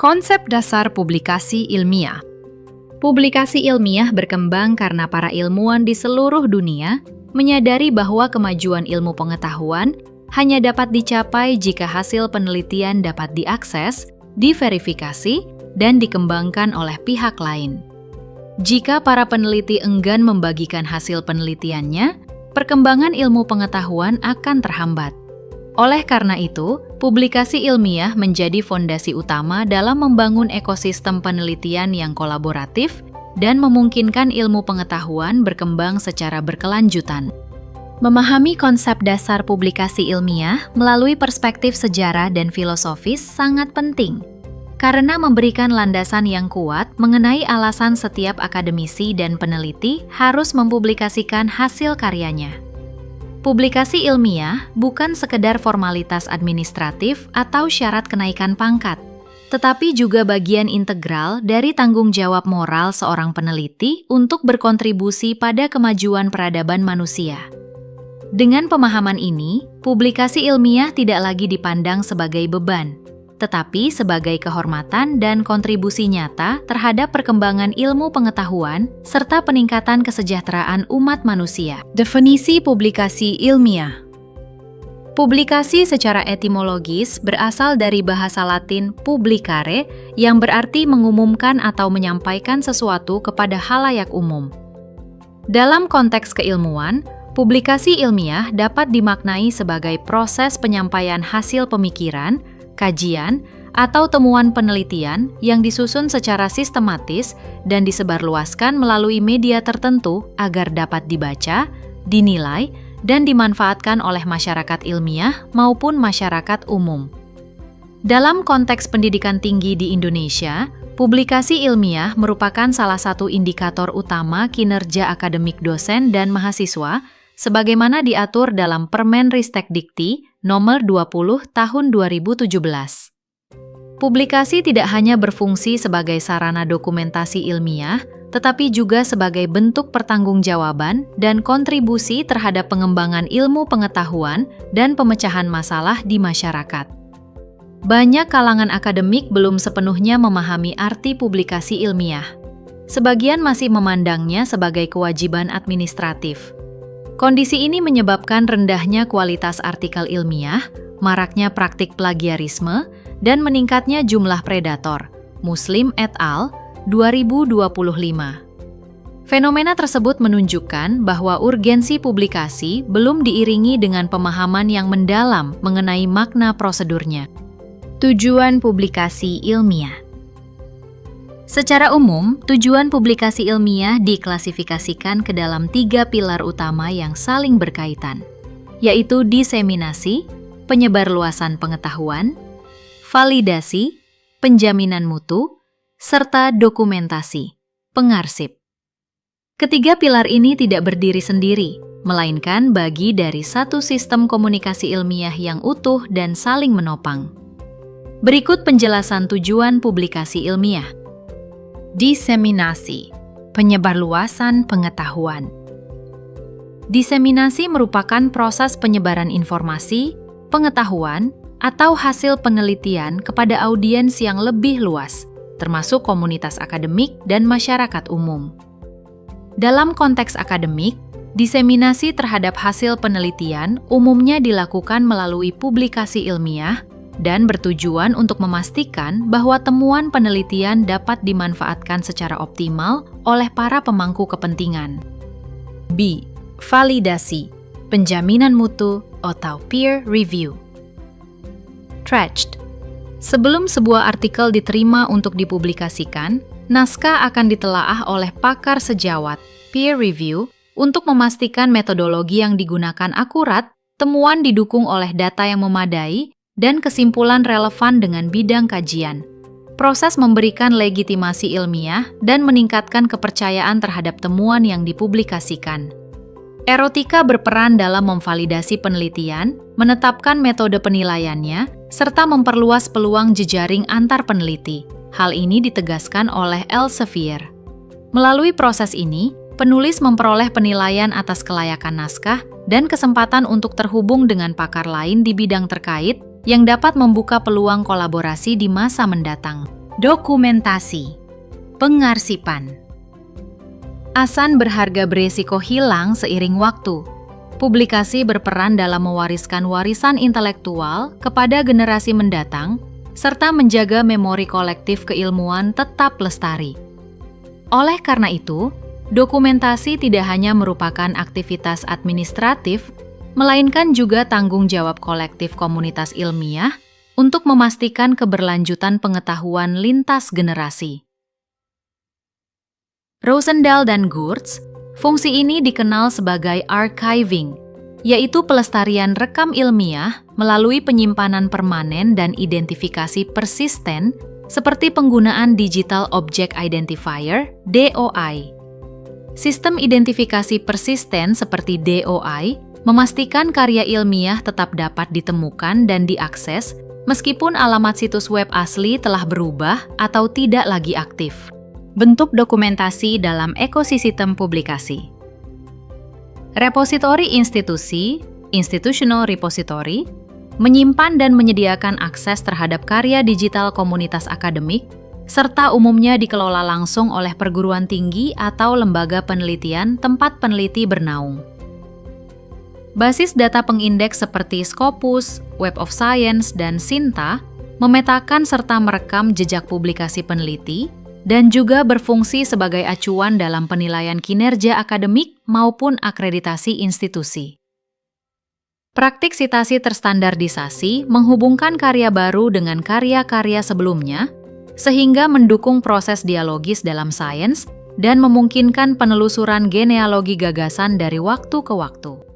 Konsep dasar publikasi ilmiah. Publikasi ilmiah berkembang karena para ilmuwan di seluruh dunia menyadari bahwa kemajuan ilmu pengetahuan hanya dapat dicapai jika hasil penelitian dapat diakses, diverifikasi, dan dikembangkan oleh pihak lain. Jika para peneliti enggan membagikan hasil penelitiannya, perkembangan ilmu pengetahuan akan terhambat. Oleh karena itu, publikasi ilmiah menjadi fondasi utama dalam membangun ekosistem penelitian yang kolaboratif dan memungkinkan ilmu pengetahuan berkembang secara berkelanjutan. Memahami konsep dasar publikasi ilmiah melalui perspektif sejarah dan filosofis sangat penting, karena memberikan landasan yang kuat mengenai alasan setiap akademisi dan peneliti harus mempublikasikan hasil karyanya. Publikasi ilmiah bukan sekedar formalitas administratif atau syarat kenaikan pangkat, tetapi juga bagian integral dari tanggung jawab moral seorang peneliti untuk berkontribusi pada kemajuan peradaban manusia. Dengan pemahaman ini, publikasi ilmiah tidak lagi dipandang sebagai beban, tetapi sebagai kehormatan dan kontribusi nyata terhadap perkembangan ilmu pengetahuan serta peningkatan kesejahteraan umat manusia. Definisi publikasi ilmiah. Publikasi secara etimologis berasal dari bahasa Latin publicare yang berarti mengumumkan atau menyampaikan sesuatu kepada khalayak umum. Dalam konteks keilmuan, publikasi ilmiah dapat dimaknai sebagai proses penyampaian hasil pemikiran, kajian, atau temuan penelitian yang disusun secara sistematis dan disebarluaskan melalui media tertentu agar dapat dibaca, dinilai, dan dimanfaatkan oleh masyarakat ilmiah maupun masyarakat umum. Dalam konteks pendidikan tinggi di Indonesia, publikasi ilmiah merupakan salah satu indikator utama kinerja akademik dosen dan mahasiswa sebagaimana diatur dalam Permenristekdikti Nomor 20 Tahun 2017. Publikasi tidak hanya berfungsi sebagai sarana dokumentasi ilmiah, tetapi juga sebagai bentuk pertanggungjawaban dan kontribusi terhadap pengembangan ilmu pengetahuan dan pemecahan masalah di masyarakat. Banyak kalangan akademik belum sepenuhnya memahami arti publikasi ilmiah. Sebagian masih memandangnya sebagai kewajiban administratif. Kondisi ini menyebabkan rendahnya kualitas artikel ilmiah, maraknya praktik plagiarisme, dan meningkatnya jumlah predator. Muslim et al. 2025. Fenomena tersebut menunjukkan bahwa urgensi publikasi belum diiringi dengan pemahaman yang mendalam mengenai makna prosedurnya. Tujuan publikasi ilmiah. Secara umum, tujuan publikasi ilmiah diklasifikasikan ke dalam 3 pilar utama yang saling berkaitan, yaitu diseminasi, penyebarluasan pengetahuan, validasi, penjaminan mutu, serta dokumentasi, pengarsip. Ketiga pilar ini tidak berdiri sendiri, melainkan bagi dari satu sistem komunikasi ilmiah yang utuh dan saling menopang. Berikut penjelasan tujuan publikasi ilmiah. Diseminasi, penyebarluasan pengetahuan. Diseminasi merupakan proses penyebaran informasi, pengetahuan, atau hasil penelitian kepada audiens yang lebih luas, termasuk komunitas akademik dan masyarakat umum. Dalam konteks akademik, diseminasi terhadap hasil penelitian umumnya dilakukan melalui publikasi ilmiah dan bertujuan untuk memastikan bahwa temuan penelitian dapat dimanfaatkan secara optimal oleh para pemangku kepentingan. B. Validasi, penjaminan mutu atau peer review. Trached. Sebelum sebuah artikel diterima untuk dipublikasikan, naskah akan ditelaah oleh pakar sejawat, peer review, untuk memastikan metodologi yang digunakan akurat, temuan didukung oleh data yang memadai, dan kesimpulan relevan dengan bidang kajian. Proses memberikan legitimasi ilmiah dan meningkatkan kepercayaan terhadap temuan yang dipublikasikan. Erotika berperan dalam memvalidasi penelitian, menetapkan metode penilaiannya, serta memperluas peluang jejaring antar peneliti. Hal ini ditegaskan oleh Elsevier. Melalui proses ini, penulis memperoleh penilaian atas kelayakan naskah dan kesempatan untuk terhubung dengan pakar lain di bidang terkait yang dapat membuka peluang kolaborasi di masa mendatang. Dokumentasi. Pengarsipan. Asan berharga beresiko hilang seiring waktu. Publikasi berperan dalam mewariskan warisan intelektual kepada generasi mendatang, serta menjaga memori kolektif keilmuan tetap lestari. Oleh karena itu, dokumentasi tidak hanya merupakan aktivitas administratif, melainkan juga tanggung jawab kolektif komunitas ilmiah untuk memastikan keberlanjutan pengetahuan lintas generasi. Rosendahl dan Gurtz, fungsi ini dikenal sebagai archiving, yaitu pelestarian rekam ilmiah melalui penyimpanan permanen dan identifikasi persisten seperti penggunaan Digital Object Identifier (DOI). Sistem identifikasi persisten seperti DOI memastikan karya ilmiah tetap dapat ditemukan dan diakses meskipun alamat situs web asli telah berubah atau tidak lagi aktif. Bentuk dokumentasi dalam ekosistem publikasi. Repositori institusi, institutional repository, menyimpan dan menyediakan akses terhadap karya digital komunitas akademik, serta umumnya dikelola langsung oleh perguruan tinggi atau lembaga penelitian tempat peneliti bernaung. Basis data pengindeks seperti Scopus, Web of Science, dan Sinta memetakan serta merekam jejak publikasi peneliti, dan juga berfungsi sebagai acuan dalam penilaian kinerja akademik maupun akreditasi institusi. Praktik sitasi terstandardisasi menghubungkan karya baru dengan karya-karya sebelumnya, sehingga mendukung proses dialogis dalam sains dan memungkinkan penelusuran genealogi gagasan dari waktu ke waktu.